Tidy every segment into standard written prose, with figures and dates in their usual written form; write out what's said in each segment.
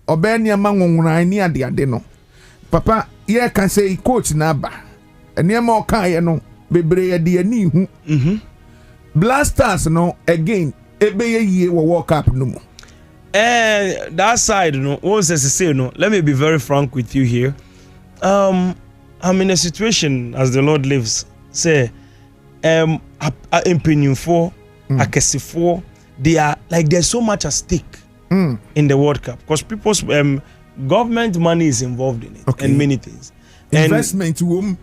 obeni ama nwonwuna ni ade no papa ye can say coach na ba eniema oka ye no bebre ye de ani hu Blasters no again ebe ye yie wo World Cup no mu that side no once as say no let me be very frank with you here. I'm in a situation as the Lord lives say impeniumfo akesifo they are like there's so much at stake in the World Cup because people's government money is involved in it and many things. Investment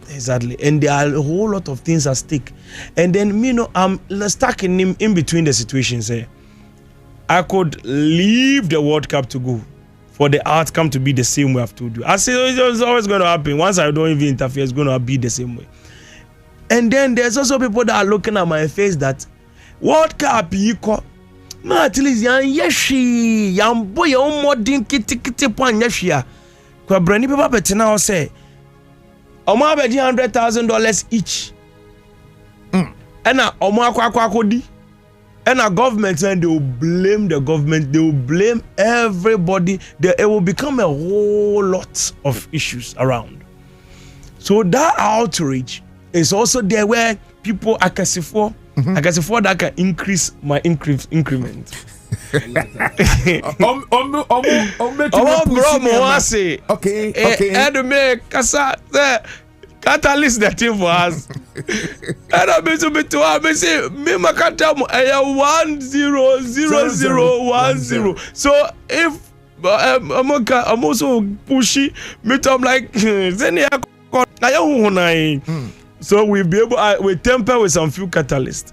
exactly, and there are a whole lot of things at stake. And then me know I'm stuck in between the situations. I could leave the World Cup to go for the outcome to be the same way I've told you. I say it's always going to happen. Once I don't even interfere, it's going to be the same way. And then there's also people that are looking at my face that World Cup yiko ma at least yan yeshi yan boy yan modern kiti point yeshia. Kwa brand people betina o say omo abedi $100,000 each. And na omo akwa and our government and they will blame the government, they will blame everybody. It will become a whole lot of issues around. So that outrage is also there where people I can see for that can increase my increment. Okay. Catalyst that thing for us. And I be to I say me makata 100010. So if I'm also pushy, I'm like so we'll be able we temper with some few catalysts.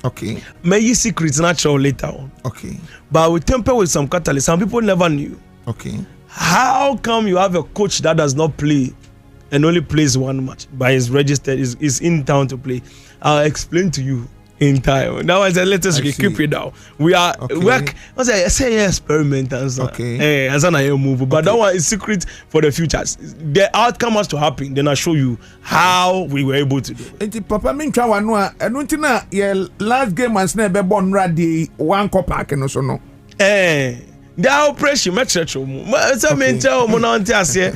Okay. May secrets natural later on. Okay. But we temper with some catalysts. Some people never knew. Okay. How come you have a coach that does not play and only plays one match, but is registered, is in town to play? I'll explain to you in time. Now I said, let us keep it down. We are work. I say experiment and so. Okay. As an move, but that one is secret for the future. The outcome has to happen. Then I'll show you how we were able to do it. Enti papa mincha wanwa enuntina ye last game was never born ready one cup pack no so no. The operation metro so me tell mo na ntia se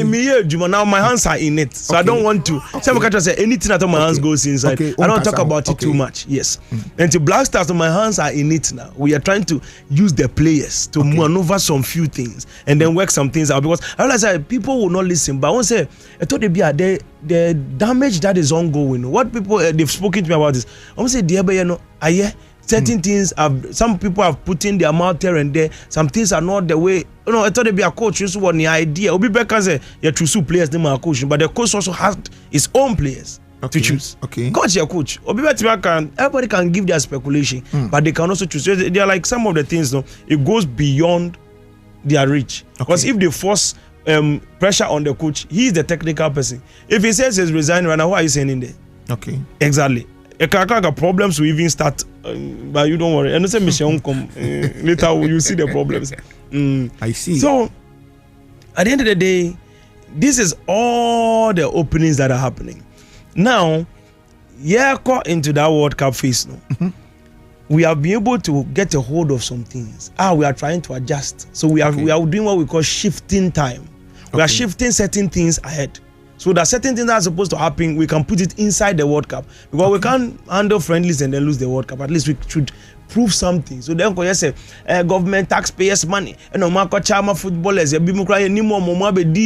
me ye adwuma now my hands are in it, so I don't want to some catch say anything that my hands goes inside. I don't talk about it too much. Yes. And to Black Stars, my hands are in it now. We are trying to use the players to maneuver some few things and then work some things out, because I realize that people will not listen. But I want to say I thought the damage that is ongoing, what people they've spoken to me about this, I want to say certain things some people have put in their mouth here and there. Some things are not the way. I thought they'd be a coach who want the idea. Obi Becker say you choose players them are coaching, but the coach also has his own players to choose. Coach your coach. Obi Becker everybody can give their speculation, but they can also choose. So they are like some of the things though, it goes beyond their reach. Because if they force pressure on the coach, he is the technical person. If he says he's resigning right now, why are you sending there? Okay. Exactly. A problems will even start, but you don't worry. And I say Michelle come later. You see the problems. I see. So at the end of the day, this is all the openings that are happening now. Caught into that World Cup phase now. We have been able to get a hold of some things. We are trying to adjust. So we are doing what we call shifting time. We are shifting certain things ahead. So that certain things that are supposed to happen, we can put it inside the World Cup, because we can't handle friendlies and then lose the World Cup. At least we should prove something. So then you say government taxpayers money and Marco Chama footballers, be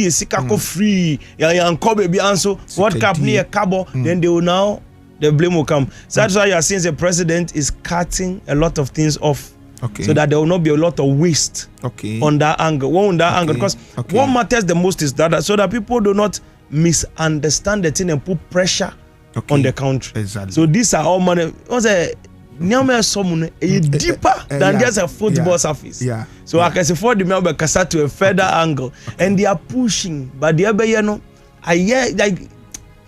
sikako free, baby answer World Cup near Cabo, then they will now the blame will come. So that's why you are seeing the president is cutting a lot of things off. So that there will not be a lot of waste on that angle. Because what matters the most is that so that people do not misunderstand the thing and put pressure on the country. Exactly. So these are all money. Deeper than just a football surface. So I can say for the member to a further angle, and they are pushing, but the other I like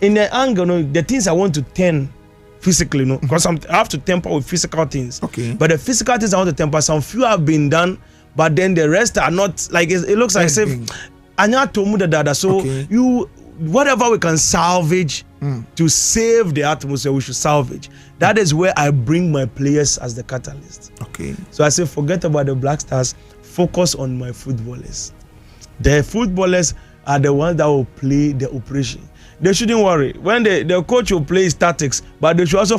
in the angle, the things I want to turn physically, because I have to temper with physical things. But the physical things I want to temper, some few have been done, but then the rest are not. Like it looks like so you whatever we can salvage to save the atmosphere, we should salvage. That is where I bring my players as the catalyst. So I say forget about the Black Stars, focus on my footballers. The footballers are the ones that will play the operation. They shouldn't worry. When the coach will play tactics, but they should also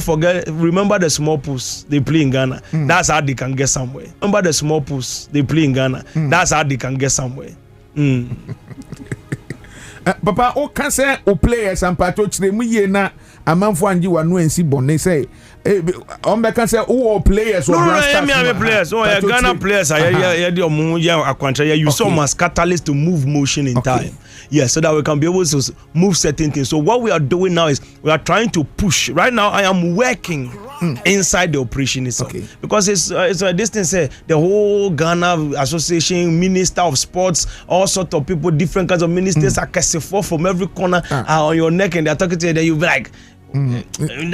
remember the small pools they play in Ghana. That's how they can get somewhere. Remember the small pools they play in Ghana. That's how they can get somewhere. Papa, o can say o players and patroch de mu ye na amanfo anji wanu ensi bonne say on be can say o players no me players oh Ghana players ya de omu ya akwantra ya use some as catalyst to move motion in time. Yes, so that we can be able to move certain things. So what we are doing now is we are trying to push. Right now, I am working inside the operation itself because it's this thing say the whole Ghana Association, Minister of Sports, all sorts of people, different kinds of ministers are casting forth from every corner on your neck, and they're talking to you. Then you be like, it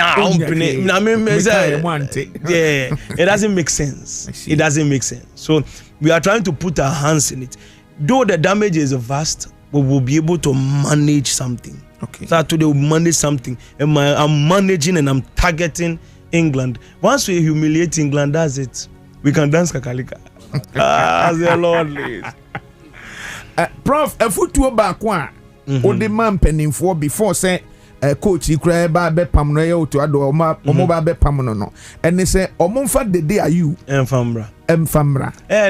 doesn't make sense. It doesn't make sense. So we are trying to put our hands in it. Though the damage is vast, we will be able to manage something. So today we manage something. And I'm managing and I'm targeting England. Once we humiliate England, that's it. We can dance kakalika. The Lord leads. Prof, a football back one. O the man penning for before say coach he cry ba be pam no ye to ado omo ba be pam no. And they say omonfa the day are you emfamra.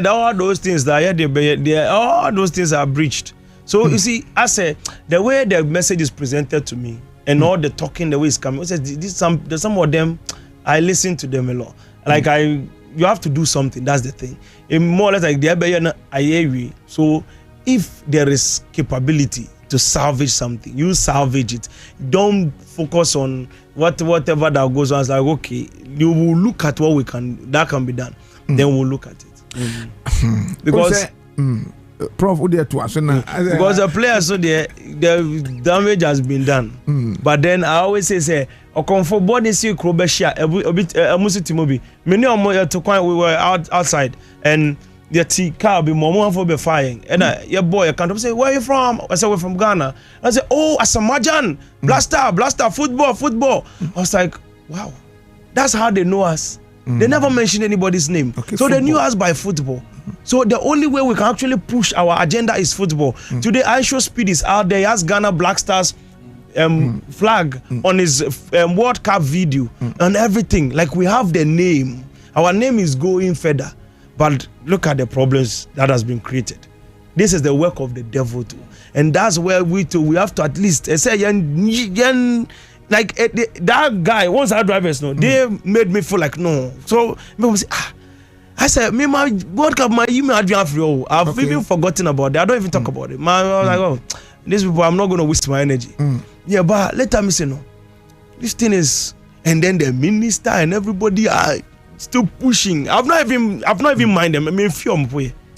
All those things that all those things are breached. So you see, I say the way the message is presented to me and all the talking, the way it's coming. Some of them, I listen to them a lot. Like you have to do something. That's the thing. It more or less like the so if there is capability to salvage something, you salvage it. Don't focus on whatever that goes on. It's like okay, you will look at what that can be done. Then we'll look at it because. Prof, because the players, so the damage has been done. But then I always say, for body see Krobeshia, a bit Musitimobi. Many of we were outside, and the car be more for be firing. And your boy, I can't say, where are you from? I said, we're from Ghana. I said, oh, Asamajan, blaster, football. I was like, wow, that's how they know us. They never mentioned anybody's name. So they knew us by football. So the only way we can actually push our agenda is football. Today, Aisho Speed is out there. He has Ghana Black Stars flag on his World Cup video and everything. Like we have the name. Our name is going further. But look at the problems that has been created. This is the work of the devil too. And that's where we have to at least say, like that guy, once our drivers know, they made me feel like no. So people say, I said, me my World Cup, my email address free. I've even forgotten about it. I don't even talk about it. I was like, oh, these people, I'm not going to waste my energy. Yeah, but later me say no. This thing is, and then the minister and everybody are still pushing. I've not even mind them. I mean,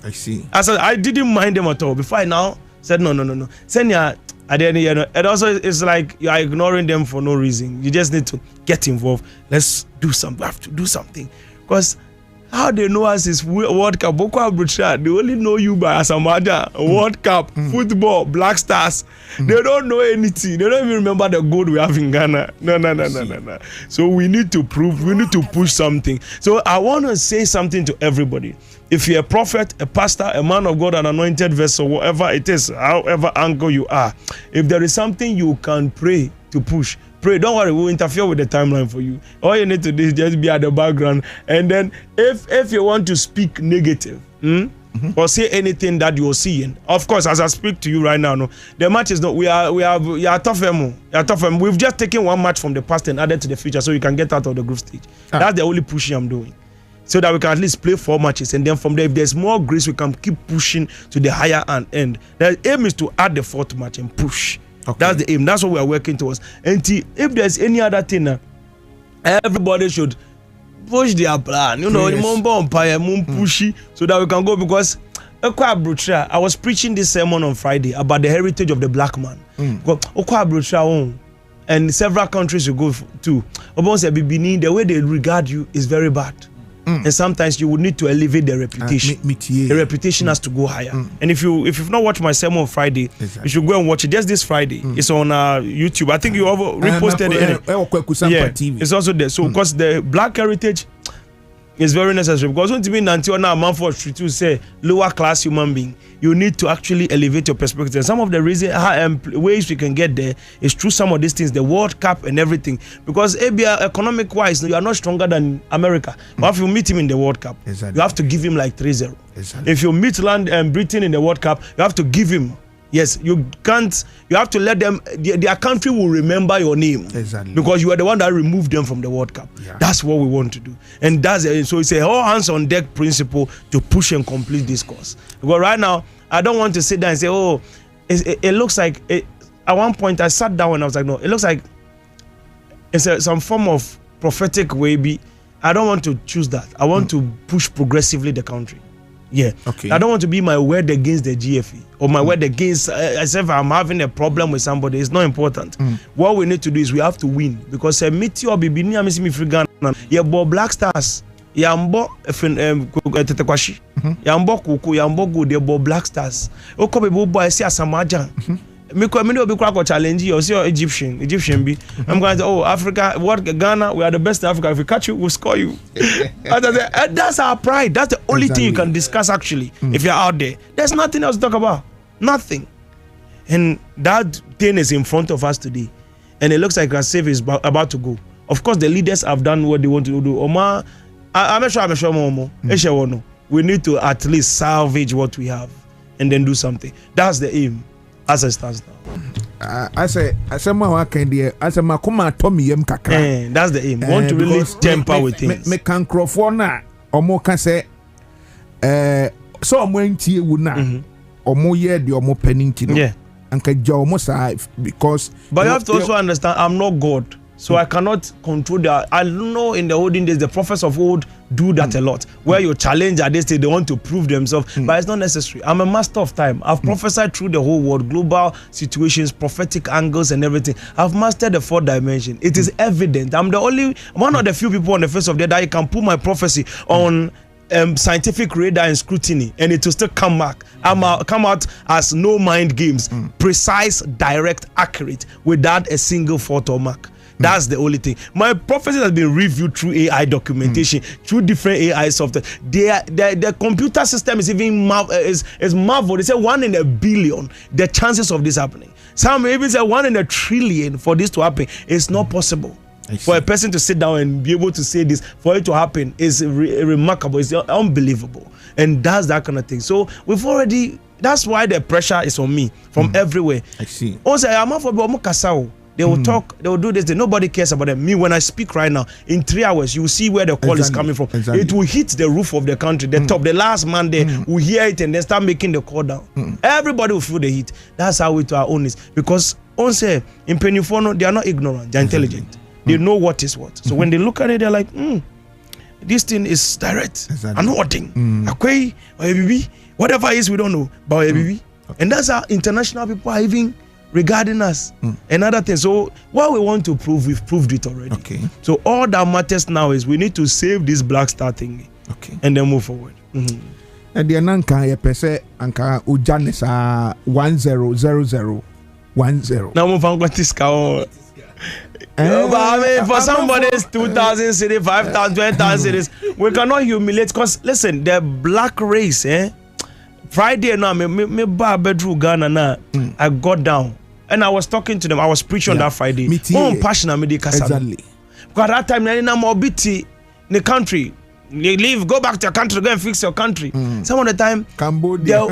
I see. I said I didn't mind them at all. Before I now said no. Senior. And then and also it's like you are ignoring them for no reason. You just need to get involved. Let's do something. We have to do something. Because how they know us is World Cup. They only know you by Asamada, World Cup, football, Black Stars. They don't know anything. They don't even remember the gold we have in Ghana. No. So we need to prove, we need to push something. So I want to say something to everybody. If you're a prophet, a pastor, a man of God, an anointed vessel, whatever it is, however angle you are, if there is something you can pray to push, pray. Don't worry, we'll interfere with the timeline for you. All you need to do is just be at the background. And then if you want to speak negative, or say anything that you're seeing, of course, as I speak to you right now, no, the match is not. We are tough. We've just taken one match from the past and added to the future, so you can get out of the group stage. That's the only pushing I'm doing, so that we can at least play 4 matches, and then from there, if there's more grace, we can keep pushing to the higher end. The aim is to add the 4th match and push. That's the aim. That's what we are working towards. And if there's any other thing, everybody should push their plan. You know, pushy, so that we can go. Because I was preaching this sermon on Friday about the heritage of the black man. And several countries you go to, the way they regard you is very bad. And sometimes you would need to elevate the reputation. The reputation has to go higher. And if you've not watched my sermon on Friday, you should go and watch it. Just this Friday, it's on YouTube. I think you have reposted it. Yeah, it's also there. So because the black heritage, It's very necessary because when you mean until now, man for to say lower class human being, you need to actually elevate your perspective. And some of the ways we can get there is through some of these things, the World Cup and everything. Because economic wise, you are not stronger than America. But if you meet him in the World Cup, you have to give him like 3-0. If you meet Britain in the World Cup, you have to give him. Yes, you can't. You have to let them. Their country will remember your name because you are the one that removed them from the World Cup. Yeah. That's what we want to do, and so it's a all hands on deck principle to push and complete this course. Because right now, I don't want to sit down and say, "Oh, it looks like." At one point, I sat down and I was like, "No, it looks like it's some form of prophetic way." I don't want to choose that. I want to push progressively the country. Yeah. Okay. I don't want to be my word against the GFE or my word against as if I'm having a problem with somebody. It's not important. What we need to do is we have to win because Meteor Bibini Amisimi Frigan, Yabo Black Stars, Yambo Tetekwashi, Yambo Kuku, Yambo Good, Yabo Black Stars. Okobe Bobo, I see Asamaja. Me will be crack or challenge you or see Egyptian be. I'm going to say, Africa, what Ghana, we are the best in Africa. If we catch you, we'll score you. That's our pride. That's the only thing you can discuss actually. If you're out there, there's nothing else to talk about. Nothing. And that thing is in front of us today. And it looks like our save is about to go. Of course, the leaders have done what they want to do. Omar, I'm sure more. We need to at least salvage what we have and then do something. That's the aim. As it stands now. I say my candy. I say my kuma Tommy yem kakra. That's the aim. Want to really temper with things. Me can crofona or more can say so I'm going to you now or more year the or more penning to yeah. And can jaw most because but you have to also understand I'm not God. So I cannot control that. I know in the olden days, the prophets of old do that a lot. Where you challenge at this stage, they want to prove themselves. But it's not necessary. I'm a master of time. I've prophesied through the whole world, global situations, prophetic angles and everything. I've mastered the 4th dimension. It is evident. I'm the only, one of the few people on the face of the earth that I can put my prophecy on scientific radar and scrutiny and it will still come back. Come out as no mind games. Precise, direct, accurate, without a single fault or mark. That's the only thing. My prophecy has been reviewed through AI documentation, through different AI software. The computer system is even marvel. They say 1 in a billion, the chances of this happening. Some even say 1 in a trillion for this to happen. It's not possible. For a person to sit down and be able to say this, for it to happen, is remarkable. It's unbelievable. And that's that kind of thing. So we've already, that's why the pressure is on me from everywhere. I see. Also, I'm not for Kasao. They will talk, they will do this. Nobody cares about them. Me, when I speak right now, in 3 hours, you will see where the call is coming from. It will hit the roof of the country, the top. The last man there will hear it and then start making the call down. Everybody will feel the heat. That's how it our own is. Because, on say, in Penifono, they are not ignorant, they're intelligent. They know what is what. So when they look at it, they're like, this thing is direct. Anointing. Akwe, whatever it is, we don't know. But and that's how international people are even regarding us and other things. So what we want to prove, we've proved it already. Okay. So all that matters now is we need to save this Black Star thing. Okay. And then move forward. And the Nanka Pese Anka Ujanis 100010. Now move on with this cow. But I mean, for somebody's 2,000 cities, 5,000, 20,000 cities, we cannot humiliate. Because listen, the black race, Friday now, me bedroom Ghana now. I got down and I was talking to them. I was preaching on that Friday. Oh, passionate me exactly. Because at that time, I more bitty in the country. You leave, go back to your country, go and fix your country. Some of the time, Cambodia,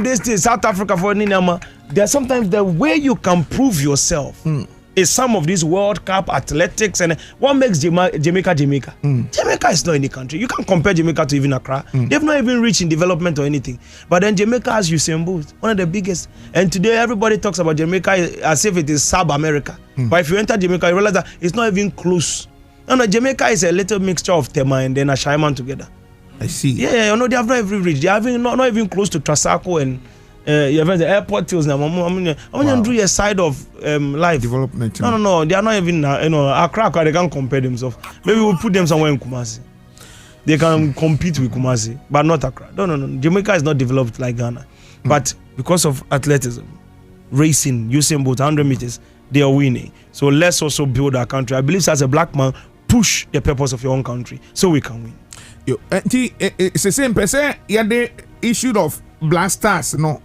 this is South Africa for Ninama. There's sometimes the way you can prove yourself. Is some of these World Cup athletics and what makes Jamaica. Jamaica is not any country. You can't compare Jamaica to even Accra. They've not even reached in development or anything. But then Jamaica has Usain Bolt, one of the biggest. And today everybody talks about Jamaica as if it is sub-America. But if you enter Jamaica, you realize that it's not even close. No, Jamaica is a little mixture of Tema and then a Shaiman together. I see. Yeah, they have not even reached. They are not even close to Trasaco and the airport tills now. I'm going to do a side of life development. No, they are not even Accra. They can't compare themselves. Maybe we'll put them somewhere in Kumasi. They can compete with Kumasi, but not Accra. No. Jamaica is not developed like Ghana, but because of athleticism, racing, Usain Bolt 100 meters, they are winning. So let's also build our country. I believe as a black man, push the purpose of your own country so we can win. Yo, it's the same person. Yeah, the issue of blasters, no.